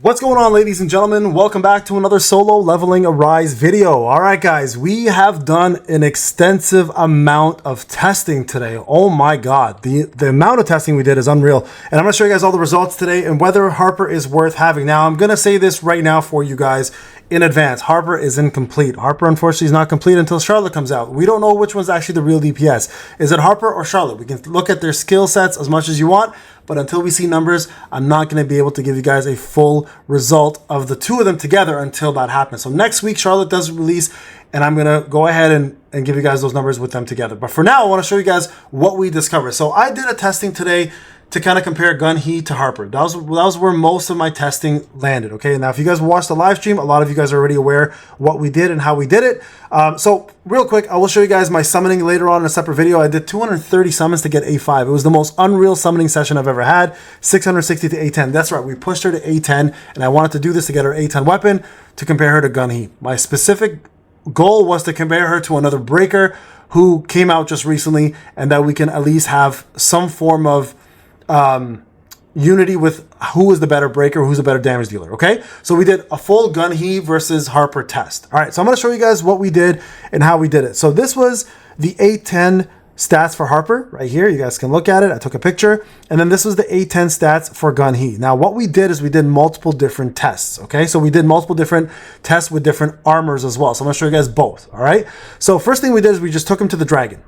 What's going on, ladies and gentlemen? Welcome back to another solo leveling Arise video. All right, guys, we have done an extensive amount of testing today. Oh my God, the amount of testing we did is unreal. And I'm gonna show you guys all the results today and whether Harper is worth having. Now, I'm gonna say this right now for you guys in advance. Harper is incomplete. Harper, unfortunately, is not complete until Charlotte comes out. We don't know which one's actually the real DPS. Is it Harper or Charlotte? We can look at their skill sets as much as you want, but until we see numbers, I'm not going to be able to give you guys a full result of the two of them together until that happens. So next week, Charlotte does release, and I'm going to go ahead and give you guys those numbers with them together. But for now, I want to show you guys what we discovered. So I did a testing today to kind of compare Gun He to Harper. That was where most of my testing landed, okay? Now, if you guys watched the live stream, a lot of you guys are already aware what we did and how we did it. So real quick, I will show you guys my summoning later on in a separate video. I did 230 summons to get A5. It was the most unreal summoning session I've ever had. 660 to A10. That's right, we pushed her to A10, and I wanted to do this to get her A10 weapon to compare her to Gun He. My specific goal was to compare her to another breaker who came out just recently, and that we can at least have some form of unity with who is the better breaker, who's the better damage dealer, okay? So we did a full Gun He versus Harper test. All right, so I'm going to show you guys what we did and how we did it. So this was the A10 stats for Harper right here. You guys can look at it. I took a picture. And then this was the A10 stats for Gun He. Now, what we did is we did multiple different tests, okay? So we did multiple different tests with different armors as well. So I'm going to show you guys both, all right? So first thing we did is we just took him to the dragon,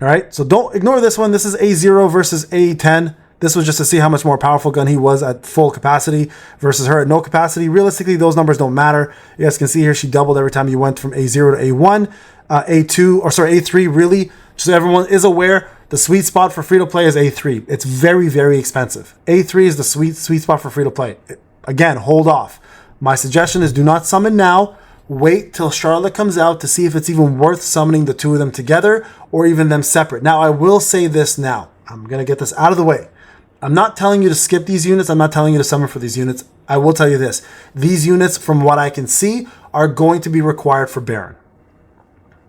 all right? So don't ignore this one. This is A0 versus A10. This was just to see how much more powerful Gun He was at full capacity versus her at no capacity. Realistically, those numbers don't matter. You guys can see here she doubled every time you went from A0 to A1, A3 really. So everyone is aware, the sweet spot for free-to-play is A3. It's very, very expensive. A3 is the sweet spot for free-to-play. Again, hold off. My suggestion is do not summon now. Wait till Charlotte comes out to see if it's even worth summoning the two of them together or even them separate. Now, I will say this now. I'm going to get this out of the way. I'm not telling you to skip these units. I'm not telling you to summon for these units. I will tell you this. These units, from what I can see, are going to be required for Baron.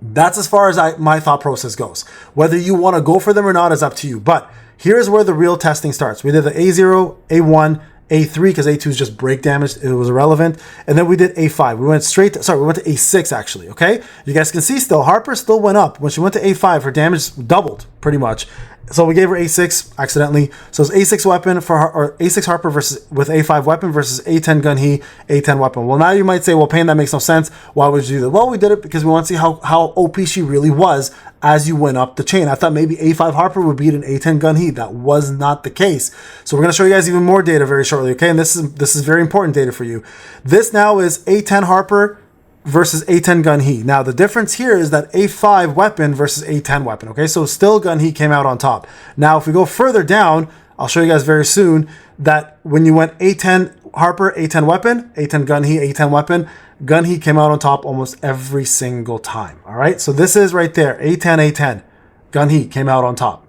That's as far as my thought process goes. Whether you want to go for them or not is up to you. But here's where the real testing starts. We did the A0, A1, A3, because A2 is just break damage. It was irrelevant. And then we did A5. We went we went to A6 actually, okay? You guys can see still, Harper still went up. When she went to A5, her damage doubled pretty much. So we gave her A6 accidentally. So it's A6 weapon for her, or A6 Harper versus with A5 weapon versus A10 Gun He, A10 weapon. Well, now you might say, well, Payne, that makes no sense. Why would you do that? Well, we did it because we want to see how OP she really was as you went up the chain. I thought maybe A5 Harper would beat an A10 Gun He. That was not the case. So we're going to show you guys even more data very shortly, okay? And this is very important data for you. This now is A10 Harper versus A10 Gun He. Now, the difference here is that A5 weapon versus A10 weapon, okay? So still Gun He came out on top. Now, if we go further down, I'll show you guys very soon that when you went A10 Harper, A10 weapon, A10 Gun He, A10 weapon, Gun He came out on top almost every single time, all right? So this is right there, A10, A10. Gun He came out on top,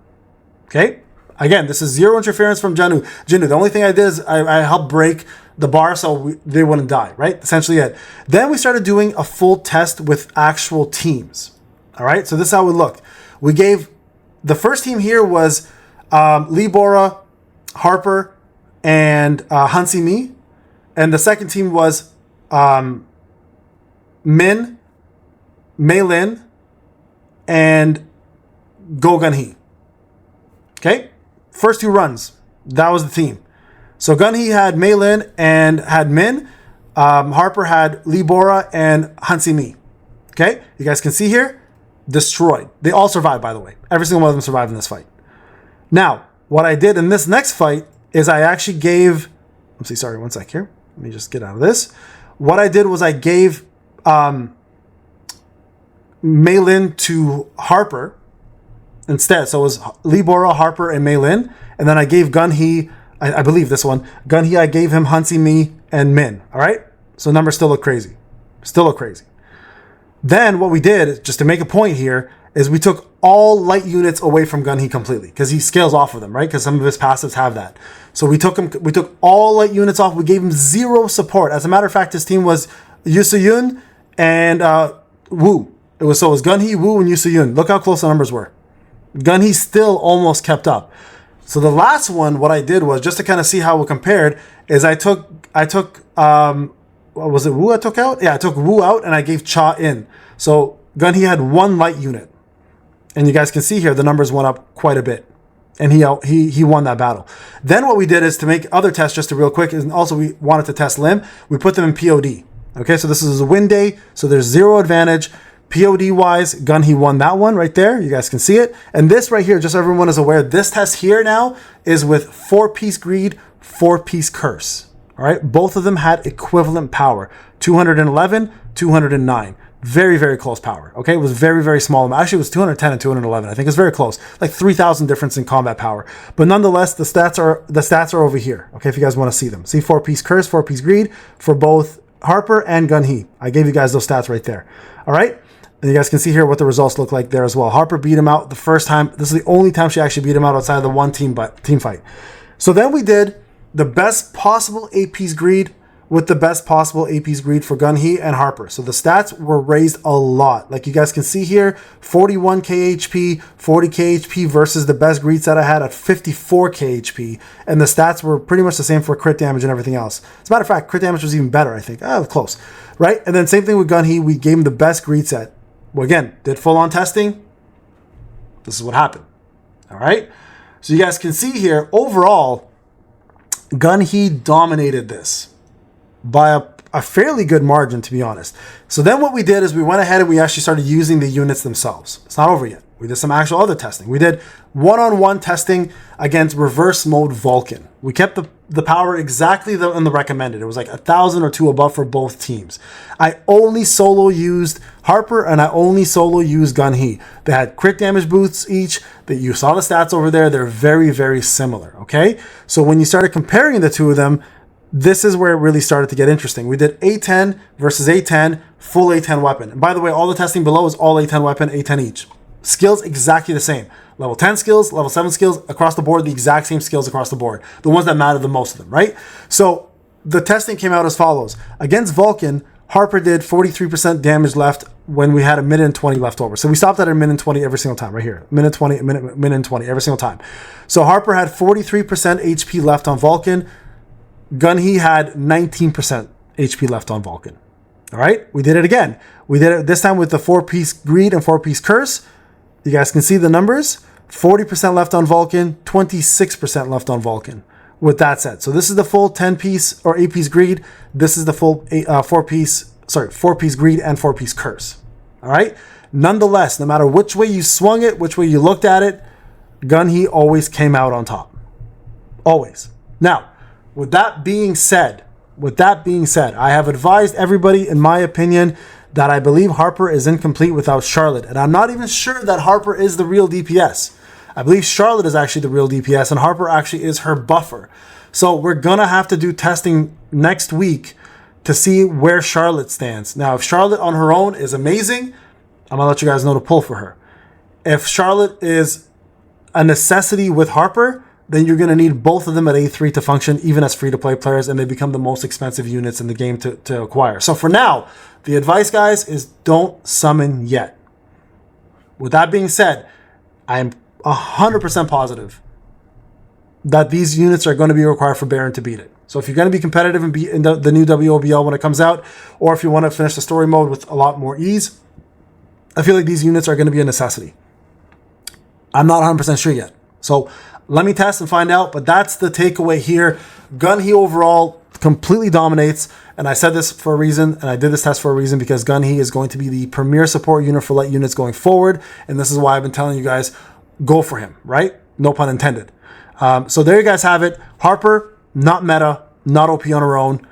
okay? Again, this is zero interference from Jinnu. The only thing I did is I helped break the bar so they wouldn't die, right? Essentially it. Then we started doing a full test with actual teams, all right? So this is how it looked. We gave, the first team here was Libora, Harper, and Hansi Mi. And the second team was Min, Mei Lin, and Go Gun He. Okay? First two runs, that was the team. So Gun He had Mei Lin and had Min. Harper had Libora and Hansi Mi. Okay? You guys can see here, destroyed. They all survived, by the way. Every single one of them survived in this fight. Now, what I did in this next fight is I actually gave, sorry, one sec here. Let me just get out of this. What I did was I gave Mei Lin to Harper instead. So it was Libora, Harper, and Mei Lin. And then I gave Gun He, I believe this one, Gun He, I gave him Hansi Mi and Min. All right? So numbers still look crazy. Still look crazy. Then what we did, just to make a point here, is we took all light units away from Gun He completely because he scales off of them, right? Because some of his passives have that. So we took all light units off. We gave him zero support. As a matter of fact, his team was Yusuyun and Wu. It was Gun He, Wu, and Yusuyun. Look how close the numbers were. Gun He still almost kept up. So the last one, what I did was, just to kind of see how it compared, is I took what was it, Wu I took out? Yeah, I took Wu out and I gave Cha in. So Gun He had 1 light unit. And you guys can see here, the numbers went up quite a bit. And he won that battle. Then what we did is to make other tests just real quick, and also we wanted to test Lim. We put them in POD. Okay, so this is a win day, so there's 0 advantage. POD wise, Gun He won that one right there. You guys can see it. And this right here, just so everyone is aware, this test here now is with 4-piece greed, 4-piece curse. All right, both of them had equivalent power, 211, 209. Very, very close power. Okay, it was very, very small. Actually, it was 210 and 211. I think it's very close, like 3,000 difference in combat power. But nonetheless, the stats are over here. Okay, if you guys want to see them, see 4-piece curse, 4-piece greed for both Harper and Gun He. I gave you guys those stats right there. All right, and you guys can see here what the results look like there as well. Harper beat him out the first time. This is the only time she actually beat him out outside of the one team fight. So then we did the best possible 8-piece greed with the best possible 8-piece greed for Gun He and Harper. So the stats were raised a lot. Like you guys can see here, 41 KHP, 40 KHP versus the best greed set I had at 54 KHP. And the stats were pretty much the same for crit damage and everything else. As a matter of fact, crit damage was even better, I think. Oh, close, right? And then same thing with Gun He, we gave him the best greed set. Well, again, did full-on testing. This is what happened, all right? So you guys can see here, overall, Gun He dominated this by a fairly good margin, to be honest. So then what we did is we went ahead and we actually started using the units themselves. It's not over yet. We did some actual other testing. We did one-on-one testing against reverse mode Vulcan. We kept the power exactly in the recommended. It was like 1,000 or 2 above for both teams. I only solo used Harper and I only solo used Gun He. They had crit damage boosts each. That you saw the stats over there. They're very, very similar. Okay, so when you started comparing the two of them, this is where it really started to get interesting. We did A10 versus A10, full A10 weapon. And by the way, all the testing below is all A10 weapon, A10 each. Skills exactly the same. Level 10 skills, level 7 skills, across the board, the exact same skills across the board. The ones that matter the most of them, right? So the testing came out as follows. Against Vulcan, Harper did 43% damage left when we had a minute and 20 left over. So we stopped at a minute and 20 every single time, right here. Minute 20, minute and 20 every single time. So Harper had 43% HP left on Vulcan. Gun He had 19% HP left on Vulcan. All right, we did it again. We did it this time with the 4-piece greed and 4-piece curse. You guys can see the numbers. 40% left on Vulcan, 26% left on Vulcan with that set. So this is the full 10-piece or 8-piece greed. This is the full 4-piece greed and 4-piece curse. All right. Nonetheless, no matter which way you swung it, which way you looked at it, Gun He always came out on top. Always. Now, with that being said, I have advised everybody, in my opinion, that I believe Harper is incomplete without Charlotte. And I'm not even sure that Harper is the real DPS. I believe Charlotte is actually the real DPS and Harper actually is her buffer. So we're going to have to do testing next week to see where Charlotte stands. Now, if Charlotte on her own is amazing, I'm going to let you guys know to pull for her. If Charlotte is a necessity with Harper, then you're going to need both of them at A3 to function, even as free-to-play players, and they become the most expensive units in the game to acquire. So for now, the advice, guys, is don't summon yet. With that being said, I am 100% positive that these units are going to be required for Baron to beat it. So if you're going to be competitive and beat in the new WOBL when it comes out, or if you want to finish the story mode with a lot more ease, I feel like these units are going to be a necessity. I'm not 100% sure yet. So let me test and find out, but that's the takeaway here. Gun He overall completely dominates, and I said this for a reason, and I did this test for a reason, because Gun He is going to be the premier support unit for light units going forward, and this is why I've been telling you guys, go for him, right? No pun intended. So there you guys have it. Harper, not meta, not OP on her own.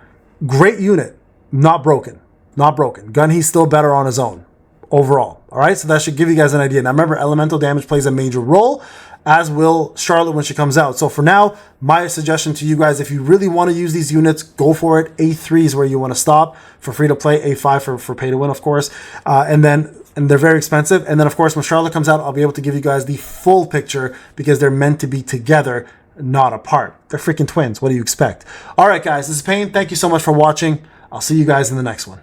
Great unit, not broken. Not broken. Gun He's still better on his own overall. All right, so that should give you guys an idea. Now remember, elemental damage plays a major role, as will Charlotte when she comes out. So for now, my suggestion to you guys, if you really want to use these units, go for it. A3 is where you want to stop for free to play. A5 for pay to win, of course. And they're very expensive. And then, of course, when Charlotte comes out, I'll be able to give you guys the full picture, because they're meant to be together, not apart. They're freaking twins. What do you expect? All right, guys, this is Payne. Thank you so much for watching. I'll see you guys in the next one.